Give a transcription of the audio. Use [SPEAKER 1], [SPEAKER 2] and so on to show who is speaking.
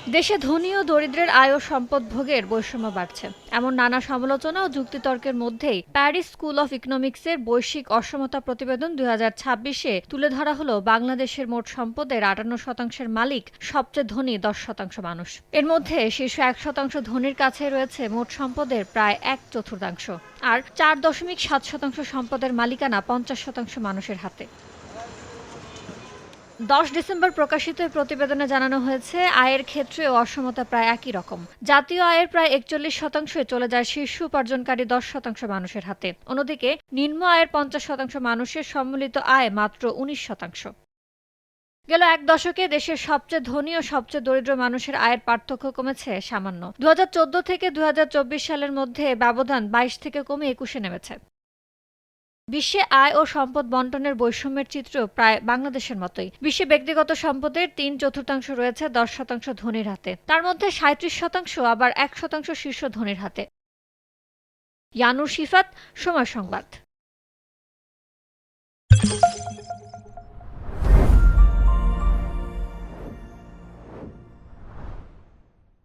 [SPEAKER 1] দেশে ধনী ও দরিদ্রের আয় ও সম্পদ ভোগের বৈষম্য বাড়ছে, এমন নানা সমালোচনা ও যুক্তিতর্কের মধ্যেই প্যারিস স্কুল অফ ইকোনমিক্সের বৈশ্বিক অসমতা প্রতিবেদন ২০২৬-এ তুলে ধরা হলো বাংলাদেশের মোট সম্পদের ৫৮%-এর মালিক সবচেয়ে ধনী ১০% মানুষ। এর মধ্যে শীর্ষ ১% ধনীর কাছে রয়েছে মোট সম্পদের প্রায় ১/৪, আর ৪.৭% সম্পদের মালিকানা ৫০% মানুষের হাতে। ১০ ডিসেম্বর প্রকাশিত এই প্রতিবেদনে জানানো হয়েছে, আয়ের ক্ষেত্রেও অসমতা প্রায় একই রকম। জাতীয় আয়ের প্রায় ৪১% চলে যায় শীর্ষ উপার্জনকারী ১০% মানুষের হাতে। অন্যদিকে নিম্ন আয়ের ৫০% মানুষের সম্মিলিত আয় মাত্র ১৯%। গেল এক দশকে দেশের সবচেয়ে ধনী ও সবচেয়ে দরিদ্র মানুষের আয়ের পার্থক্য কমেছে সামান্য। ২০১৪ থেকে ২০২৪ সালের মধ্যে ব্যবধান ২২ থেকে কমে ২১-এ নেমেছে। বিশ্বে আয় ও সম্পদ বণ্টনের বৈষম্যের চিত্র প্রায় বাংলাদেশের মতোই। বিশ্বে ব্যক্তিগত সম্পদের ৩/৪ রয়েছে ১০% ধনীর হাতে, তার মধ্যে ৩৭% আবার ১% শীর্ষ ধনীর হাতে। ইয়ানুর শিফাত, সময় সংবাদ।